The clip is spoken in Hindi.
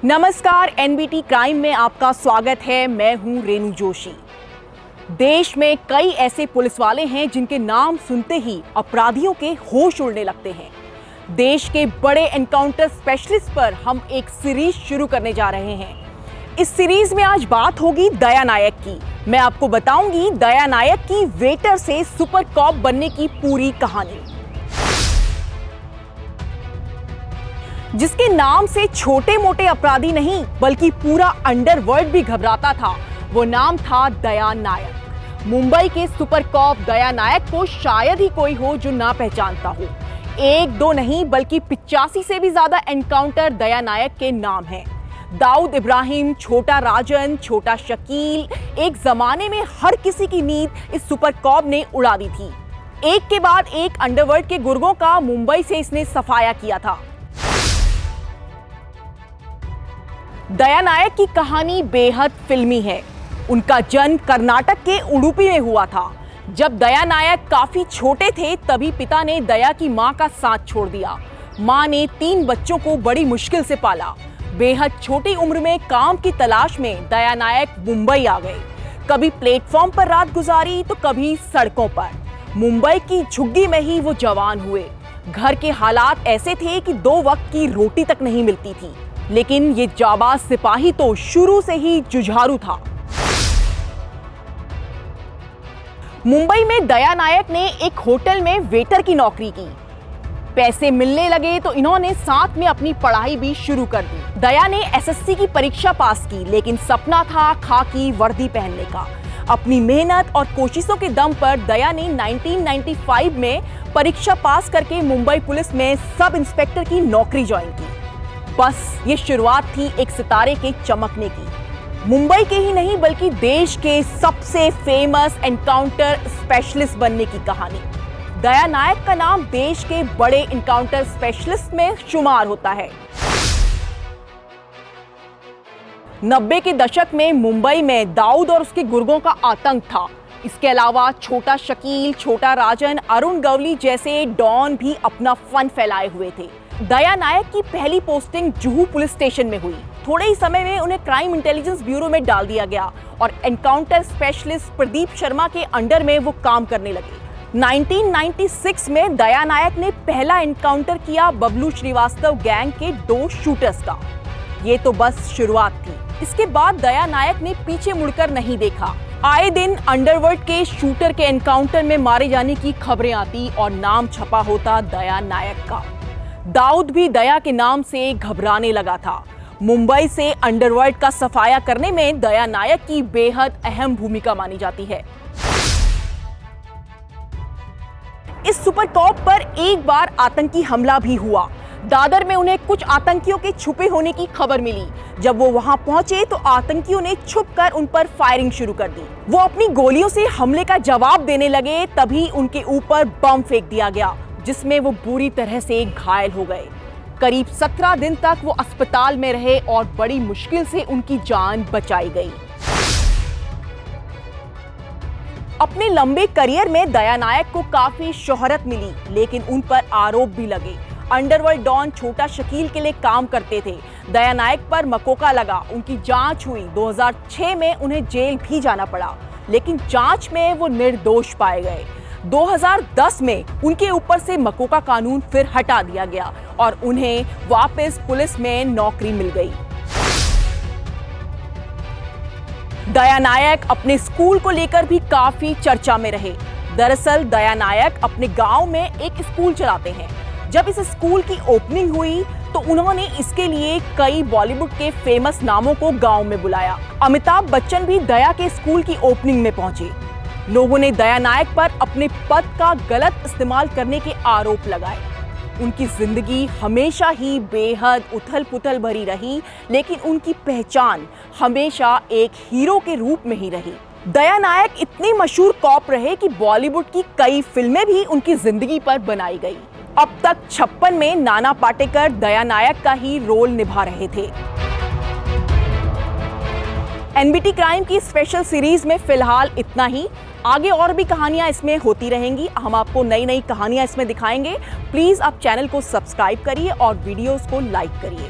नमस्कार, एनबीटी क्राइम में आपका स्वागत है। मैं हूं रेणु जोशी। देश में कई ऐसे पुलिस वाले हैं जिनके नाम सुनते ही अपराधियों के होश उड़ने लगते हैं। देश के बड़े एनकाउंटर स्पेशलिस्ट पर हम एक सीरीज शुरू करने जा रहे हैं। इस सीरीज में आज बात होगी दया नायक की। मैं आपको बताऊंगी दया नायक की वेटर से सुपर कॉप बनने की पूरी कहानी, जिसके नाम से छोटे मोटे अपराधी नहीं बल्कि पूरा अंडरवर्ल्ड भी घबराता था। वो नाम था दया नायक। मुंबई के सुपर कॉप दया नायक को शायद ही कोई हो जो ना पहचानता हो। एक दो नहीं बल्कि 85 से भी ज्यादा एनकाउंटर दया नायक के नाम हैं। दाऊद इब्राहिम, छोटा राजन, छोटा शकील, एक जमाने में हर किसी की नींद इस सुपर कॉप ने उड़ा दी थी। एक के बाद एक अंडरवर्ल्ड के गुर्गों का मुंबई से इसने सफाया किया था। दया नायक की कहानी बेहद फिल्मी है। उनका जन्म कर्नाटक के उडुपी में हुआ था। जब दया नायक काफी छोटे थे तभी पिता ने दया की मां का साथ छोड़ दिया। मां ने 3 बच्चों को बड़ी मुश्किल से पाला। बेहद छोटी उम्र में काम की तलाश में दया नायक मुंबई आ गए। कभी प्लेटफॉर्म पर रात गुजारी तो कभी सड़कों पर। मुंबई की झुग्गी में ही वो जवान हुए। घर के हालात ऐसे थे कि 2 वक्त की रोटी तक नहीं मिलती थी, लेकिन ये जाबाज सिपाही तो शुरू से ही जुझारू था। मुंबई में दया नायक ने एक होटल में वेटर की नौकरी की। पैसे मिलने लगे तो इन्होंने साथ में अपनी पढ़ाई भी शुरू कर दी। दया ने एसएससी की परीक्षा पास की, लेकिन सपना था खाकी वर्दी पहनने का। अपनी मेहनत और कोशिशों के दम पर दया ने 1995 में परीक्षा पास करके मुंबई पुलिस में सब इंस्पेक्टर की नौकरी ज्वाइन की। बस ये शुरुआत थी एक सितारे के चमकने की। मुंबई के ही नहीं बल्कि देश के सबसे फेमस एनकाउंटर स्पेशलिस्ट बनने की कहानी। दया नायक का नाम देश के बड़े एनकाउंटर स्पेशलिस्ट में शुमार होता है। 90 के दशक में मुंबई में दाऊद और उसके गुर्गों का आतंक था। इसके अलावा छोटा शकील, छोटा राजन, अरुण गवली जैसे डॉन भी अपना फन फैलाए हुए थे। दया नायक की पहली पोस्टिंग जुहू पुलिस स्टेशन में हुई। थोड़े ही समय में उन्हें क्राइम इंटेलिजेंस ब्यूरो में डाल दिया गया और एनकाउंटर स्पेशलिस्ट प्रदीप शर्मा के अंडर में वो काम करने लगे। 1996 में दया नायक ने पहला एनकाउंटर किया बबलू श्रीवास्तव गैंग के 2 शूटर्स का। ये तो बस शुरुआत थी। इसके बाद दया नायक ने पीछे मुड़कर नहीं देखा। आए दिन अंडरवर्ल्ड के शूटर के एनकाउंटर में मारे जाने की खबरें आती और नाम छपा होता दया नायक का। दाऊद भी दया के नाम से घबराने लगा था। मुंबई से अंडरवर्ल्ड का सफाया करने में दया नायक की बेहद अहम भूमिका मानी जाती है। इस सुपर कॉप पर एक बार आतंकी हमला भी हुआ। दादर में उन्हें कुछ आतंकियों के छुपे होने की खबर मिली। जब वो वहां पहुंचे तो आतंकियों ने छुपकर उन पर फायरिंग शुरू कर दी। वो अपनी गोलियों से हमले का जवाब देने लगे, तभी उनके ऊपर बम फेंक दिया गया, जिसमें वो बुरी तरह से घायल हो गए। करीब 17 दिन तक वो अस्पताल में रहे और बड़ी मुश्किल से उनकी जान बचाई गई। अपने लंबे करियर में दया नायक को काफी शोहरत मिली, लेकिन उन पर आरोप भी लगे। अंडरवर्ल्ड डॉन छोटा शकील के लिए काम करते थे। दया नायक पर मकोका लगा, उनकी जांच हुई। 2006 में उन्हें जेल भी जाना पड़ा, लेकिन जांच में वो निर्दोष पाए गए। 2010 में उनके ऊपर से मकोका कानून फिर हटा दिया गया और उन्हें वापस पुलिस में नौकरी मिल गई। दया नायक अपने स्कूल को लेकर भी काफी चर्चा में रहे। दरअसल दया नायक अपने गांव में एक स्कूल चलाते हैं। जब इस स्कूल की ओपनिंग हुई तो उन्होंने इसके लिए कई बॉलीवुड के फेमस नामों को गांव में बुलाया। अमिताभ बच्चन भी दया के स्कूल की ओपनिंग में पहुंचे। लोगों ने दया नायक पर अपने पद का गलत इस्तेमाल करने के आरोप लगाए। उनकी जिंदगी हमेशा ही बेहद उथल-पुथल भरी रही, लेकिन उनकी पहचान हमेशा एक हीरो के रूप में ही रही। दया नायक इतनी मशहूर कॉप रहे कि बॉलीवुड की कई फिल्में भी उनकी जिंदगी पर बनाई गई। अब तक 56 में नाना पाटेकर दया नायक का ही रोल निभा रहे थे। एनबीटी क्राइम की स्पेशल सीरीज में फिलहाल इतना ही। आगे और भी कहानियां इसमें होती रहेंगी। हम आपको नई नई कहानियां इसमें दिखाएंगे। प्लीज आप चैनल को सब्सक्राइब करिए और वीडियोस को लाइक करिए।